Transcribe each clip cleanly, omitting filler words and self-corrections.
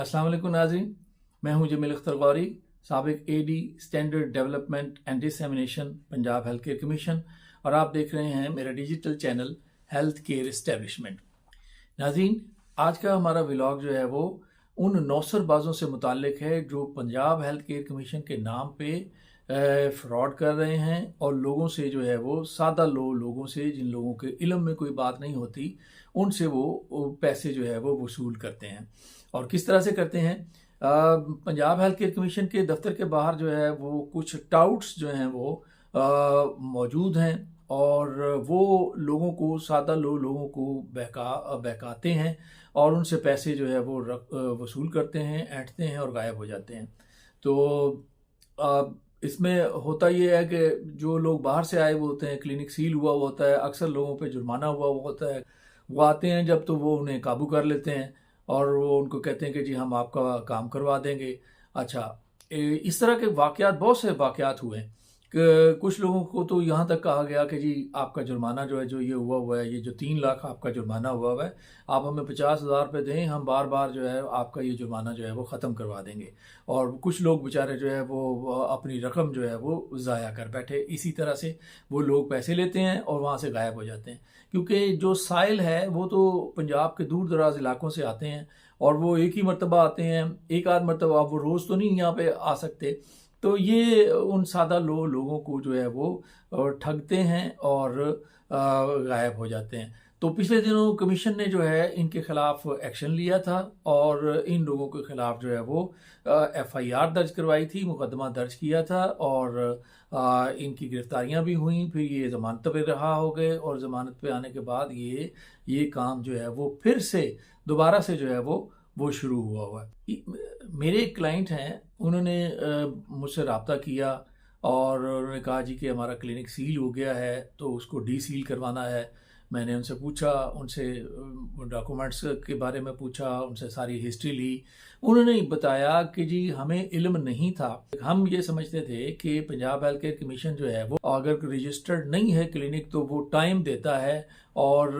अस्सलाम वालेकुम नाज़रीन, मैं हूं जमील अख्तर गौरी, साबिक AD standard development and dissemination Punjab health care commission, और आप देख रहे हैं मेरा digital channel health care establishment. नाज़रीन, आज का हमारा व्लॉग जो है वो उन नौसरबाजों से मुताल्लिक है जो पंजाब हेल्थ केयर कमीशन के नाम पे फ्रॉड कर रहे हैं और लोगों से जो है वो सादा लोगों से, जिन लोगों के इल्म में कोई बात नहीं होती, उनसे वो पैसे जो है वो वसूल करते हैं। और किस तरह से करते हैं? पंजाब हेल्थ केयर कमीशन के दफ्तर के बाहर जो है वो कुछ टाउट्स जो हैं वो मौजूद हैं और वो लोगों को, सादा लोगों को बहकाते हैं और उनसे पैसे जो है वो वसूल करते हैं, ऐंठते हैं और गायब हो जाते हैं। तो इसमें होता ये है कि जो लोग बाहर से आए हुए होते हैं, क्लिनिक सील हुआ होता है, अक्सर लोगों पे जुर्माना हुआ होता है, वो आते हैं जब तो वो उन्हें काबू कर लेते हैं और वो उनको कहते हैं कि जी हम आपका काम करवा देंगे। अच्छा, इस तरह के वाक़यात, बहुत से वाक़यात हुए हैं कि कुछ लोगों को तो यहाँ तक कहा गया कि जी आपका जुर्माना जो है, जो ये हुआ है, ये जो 3 लाख आपका जुर्माना हुआ है, आप हमें 50,000 रुपये दें, हम बार बार जो है आपका ये जुर्माना जो है वो ख़त्म करवा देंगे। और कुछ लोग बेचारे जो है वो अपनी रकम जो है वो ज़ाया कर बैठे। इसी तरह से वो लोग पैसे लेते हैं और वहाँ से गायब हो जाते हैं, क्योंकि जो साइल है वो तो पंजाब के दूर दराज इलाकों से आते हैं और वो एक ही मरतबा आते हैं, एक आध मरतबा, वो रोज़ तो नहीं यहाँ पे आ सकते। तो ये उन सादा लोगों को जो है वो ठगते हैं और गायब हो जाते हैं। तो पिछले दिनों कमीशन ने जो है इनके खिलाफ एक्शन लिया था और इन लोगों के खिलाफ जो है वो FIR दर्ज करवाई थी, मुकदमा दर्ज किया था और इनकी गिरफ्तारियां भी हुई। फिर ये ज़मानत पे रहा हो गए और ज़मानत पे आने के बाद ये काम जो है वो फिर से दोबारा से जो है वो शुरू हुआ है। मेरे एक क्लाइंट हैं, उन्होंने मुझसे रब्ता किया और उन्होंने कहा जी कि हमारा क्लिनिक सील हो गया है तो उसको डीसील करवाना है। मैंने उनसे पूछा, उनसे डॉक्यूमेंट्स के बारे में पूछा, उनसे सारी हिस्ट्री ली। उन्होंने बताया कि जी हमें इल्म नहीं था, हम ये समझते थे कि पंजाब हेल्थ केयर कमीशन जो है वो अगर रजिस्टर्ड नहीं है क्लिनिक तो वो टाइम देता है और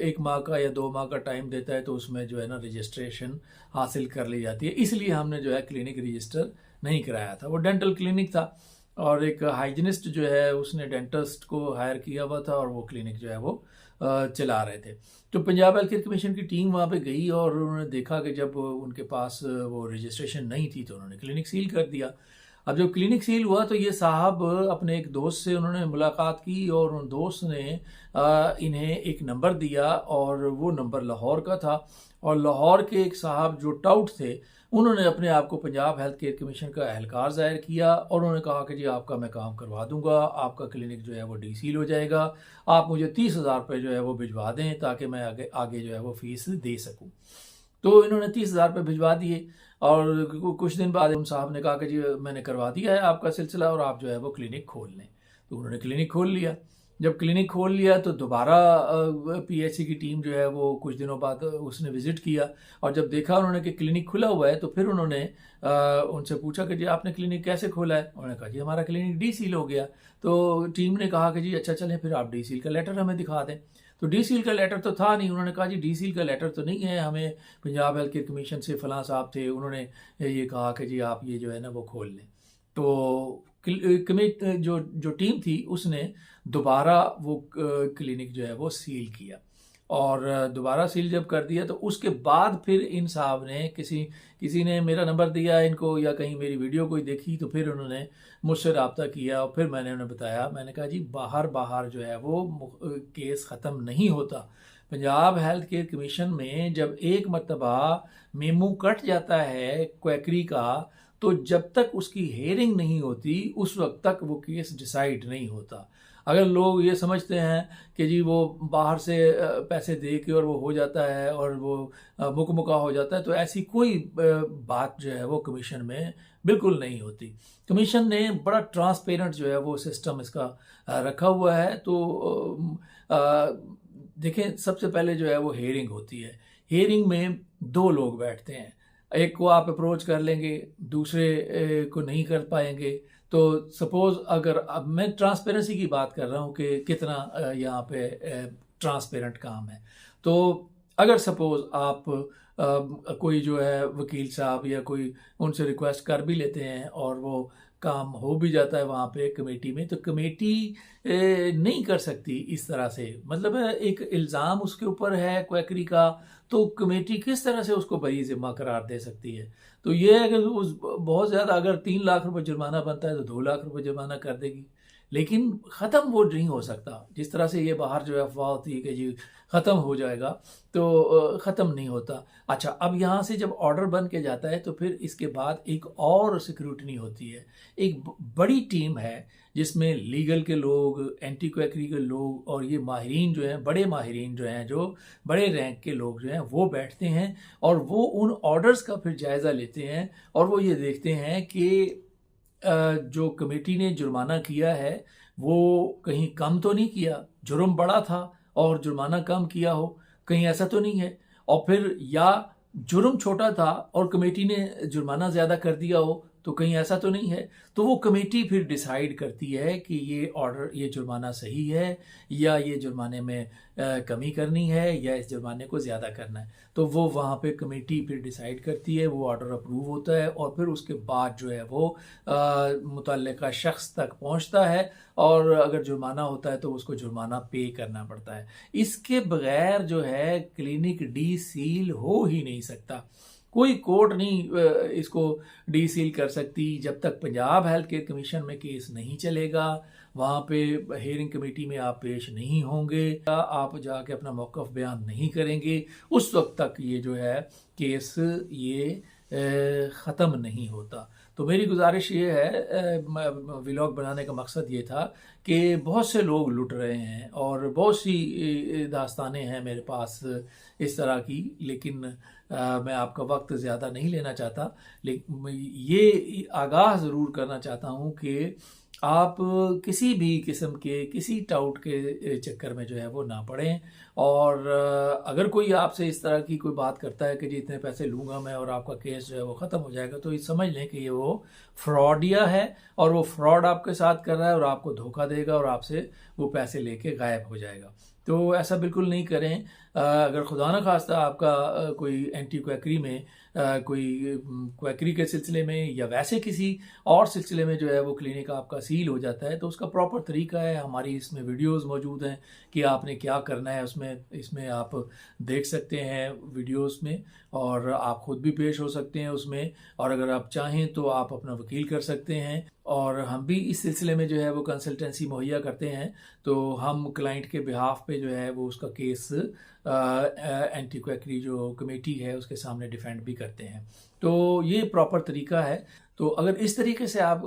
1 माह का या 2 माह का टाइम देता है, तो उसमें जो है ना रजिस्ट्रेशन हासिल कर ली जाती है। इसलिए हमने जो है क्लिनिक रजिस्टर नहीं कराया था। वो डेंटल क्लिनिक था और एक हाइजीनिस्ट जो है उसने डेंटिस्ट को हायर किया हुआ था और वो क्लिनिक जो है वो चला रहे थे। तो पंजाब हेल्थ केयर कमीशन की टीम वहाँ पे गई और उन्होंने देखा कि जब उनके पास वो रजिस्ट्रेशन नहीं थी तो उन्होंने क्लिनिक सील कर दिया। अब जब क्लिनिक सील हुआ तो ये साहब अपने एक दोस्त से उन्होंने मुलाकात की और उन दोस्त ने इन्हें एक नंबर दिया और वो नंबर लाहौर का था और लाहौर के एक साहब जो टाउट थे, उन्होंने अपने आप को पंजाब हेल्थ केयर कमीशन का एहलकार ज़ाहिर किया और उन्होंने कहा कि जी आपका मैं काम करवा दूंगा, आपका क्लिनिक जो है वो डीसील हो जाएगा, आप मुझे 30,000 रुपये जो है वो भिजवा दें ताकि मैं आगे जो है वो फीस दे सकूँ। तो इन्होंने 30,000 रुपये भिजवा दिए और कुछ दिन बाद उन साहब ने कहा कि जी मैंने करवा दिया है आपका सिलसिला और आप जो है वो क्लिनिक खोल लें। तो उन्होंने क्लिनिक खोल लिया। जब क्लिनिक खोल लिया तो दोबारा PHC की टीम जो है वो कुछ दिनों बाद उसने विज़िट किया और जब देखा उन्होंने कि क्लिनिक खुला हुआ है तो फिर उन्होंने उनसे पूछा कि जी आपने क्लिनिक कैसे खोला है? उन्होंने कहा जी हमारा क्लिनिक डीसील हो गया। तो टीम ने कहा कि जी अच्छा चलें फिर आप डीसील का लेटर हमें दिखा दें। तो डीसील का लेटर तो था नहीं। उन्होंने कहा जी डीसील का लेटर तो नहीं है, हमें पंजाब हेल्थ केयर कमीशन से फलां साहब थे, उन्होंने ये कहा कि जी आप ये जो है ना वो खोल लें। तो जो टीम थी उसने दोबारा वो क्लिनिक जो है वो सील किया और दोबारा सील जब कर दिया तो उसके बाद फिर इन साहब ने किसी ने मेरा नंबर दिया इनको या कहीं मेरी वीडियो कोई देखी तो फिर उन्होंने मुझसे रब्ता किया और फिर मैंने उन्हें बताया। मैंने कहा जी बाहर जो है वो केस ख़त्म नहीं होता। पंजाब हेल्थ केयर कमीशन में जब एक मरतबा मेमू कट जाता है क्वैकरी का, तो जब तक उसकी हेयरिंग नहीं होती उस वक्त तक वो केस डिसाइड नहीं होता। अगर लोग ये समझते हैं कि जी वो बाहर से पैसे दे के और वो हो जाता है और वो मुकमुका हो जाता है, तो ऐसी कोई बात जो है वो कमीशन में बिल्कुल नहीं होती। कमीशन ने बड़ा ट्रांसपेरेंट जो है वो सिस्टम इसका रखा हुआ है। तो देखें, सबसे पहले जो है वो हेयरिंग होती है। हेयरिंग में 2 लोग बैठते हैं, एक को आप अप्रोच कर लेंगे, दूसरे को नहीं कर पाएंगे। तो सपोज़ अगर अब मैं ट्रांसपेरेंसी की बात कर रहा हूँ कि कितना यहाँ पे ट्रांसपेरेंट काम है। तो अगर सपोज़ आप कोई जो है वकील साहब या कोई उनसे रिक्वेस्ट कर भी लेते हैं और वो काम हो भी जाता है वहाँ पे कमेटी में, तो कमेटी नहीं कर सकती इस तरह से। मतलब एक इल्ज़ाम उसके ऊपर है क्वैकरी का, तो कमेटी किस तरह से उसको बरी ज़िम्मा करार दे सकती है। तो ये अगर उस बहुत ज़्यादा अगर 3 लाख रुपए जुर्माना बनता है तो 2 लाख रुपए जुर्माना कर देगी, लेकिन ख़त्म वो नहीं हो सकता। जिस तरह से ये बाहर जो है अफवाह होती है कि जी ख़त्म हो जाएगा, तो ख़त्म नहीं होता। अच्छा, अब यहाँ से जब ऑर्डर बन के जाता है तो फिर इसके बाद एक और स्क्रूटनी होती है। एक बड़ी टीम है जिसमें लीगल के लोग, एंटी क्वैकरी के लोग और ये माहिरीन जो हैं, बड़े माहिरीन जो हैं, जो बड़े रैंक के लोग जो हैं, वो बैठते हैं और वो उन ऑर्डर्स का फिर जायज़ा लेते हैं और वो ये देखते हैं कि जो कमेटी ने जुर्माना किया है वो कहीं कम तो नहीं किया, जुर्म बड़ा था और जुर्माना कम किया हो, कहीं ऐसा तो नहीं है। और फिर या जुर्म छोटा था और कमेटी ने जुर्माना ज़्यादा कर दिया हो, तो कहीं ऐसा तो नहीं है। तो वो कमेटी फिर डिसाइड करती है कि ये ऑर्डर, ये जुर्माना सही है या ये जुर्माने में कमी करनी है या इस जुर्माने को ज़्यादा करना है। तो वो वहाँ पे कमेटी फिर डिसाइड करती है, वो ऑर्डर अप्रूव होता है और फिर उसके बाद जो है वो मुतल्लिका शख्स तक पहुँचता है और अगर जुर्माना होता है तो उसको जुर्माना पे करना पड़ता है। इसके बगैर जो है क्लिनिक डी सील हो ही नहीं सकता। कोई कोर्ट नहीं इसको डी सील कर सकती जब तक पंजाब हेल्थ केयर कमीशन में केस नहीं चलेगा। वहाँ पे हेयरिंग कमेटी में आप पेश नहीं होंगे, आप जाके अपना मौक़िफ़ बयान नहीं करेंगे, उस वक्त तक ये जो है केस ये ख़त्म नहीं होता। तो मेरी गुजारिश ये है, व्लॉग बनाने का मकसद ये था कि बहुत से लोग लुट रहे हैं और बहुत सी दास्तानें हैं मेरे पास इस तरह की, लेकिन मैं आपका वक्त ज़्यादा नहीं लेना चाहता। लेकिन ये आगाह ज़रूर करना चाहता हूँ कि आप किसी भी किस्म के किसी टाउट के चक्कर में जो है वो ना पड़ें। और अगर कोई आपसे इस तरह की कोई बात करता है कि जी इतने पैसे लूँगा मैं और आपका केस जो है वो ख़त्म हो जाएगा, तो ये समझ लें कि ये वो फ्रॉडिया है और वो फ्रॉड आपके साथ कर रहा है और आपको धोखा देगा और आपसे वो पैसे लेके गायब हो जाएगा। तो ऐसा बिल्कुल नहीं करें। अगर खुदा न खास्ता आपका कोई एंटी क्वैकरी में कोई क्वैकरी के सिलसिले में या वैसे किसी और सिलसिले में जो है वो क्लिनिक आपका सील हो जाता है, तो उसका प्रॉपर तरीका है, हमारी इसमें वीडियोस मौजूद हैं कि आपने क्या करना है। इसमें आप देख सकते हैं वीडियोस में और आप खुद भी पेश हो सकते हैं उसमें, और अगर आप चाहें तो आप अपना वकील कर सकते हैं। और हम भी इस सिलसिले में जो है वो कंसल्टेंसी मुहैया करते हैं, तो हम क्लाइंट के बिहाफ पे जो है वो उसका केस एंटी क्वैकरी जो कमेटी है उसके सामने डिफेंड भी करते हैं। तो ये प्रॉपर तरीका है। तो अगर इस तरीके से आप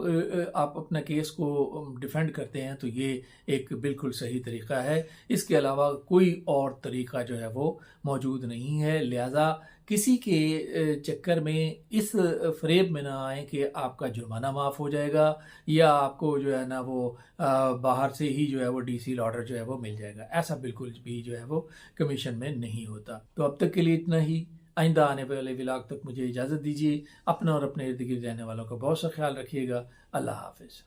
अपना केस को डिफेंड करते हैं तो ये एक बिल्कुल सही तरीका है। इसके अलावा कोई और तरीका जो है वो मौजूद नहीं है। लिहाजा किसी के चक्कर में इस फ्रेब में ना आए कि आपका जुर्माना माफ़ हो जाएगा या आपको जो है ना वो बाहर से ही जो है वो डीसील ऑर्डर जो है वो मिल जाएगा। ऐसा बिल्कुल भी जो है वो कमीशन में नहीं होता। तो अब तक के लिए इतना ही। आइंदा आने वाले व्लॉग तक मुझे इजाज़त दीजिए। अपना और अपने इर्द गिर्द रहने वालों का बहुत सा ख्याल रखिएगा। अल्लाह हाफ़िज़।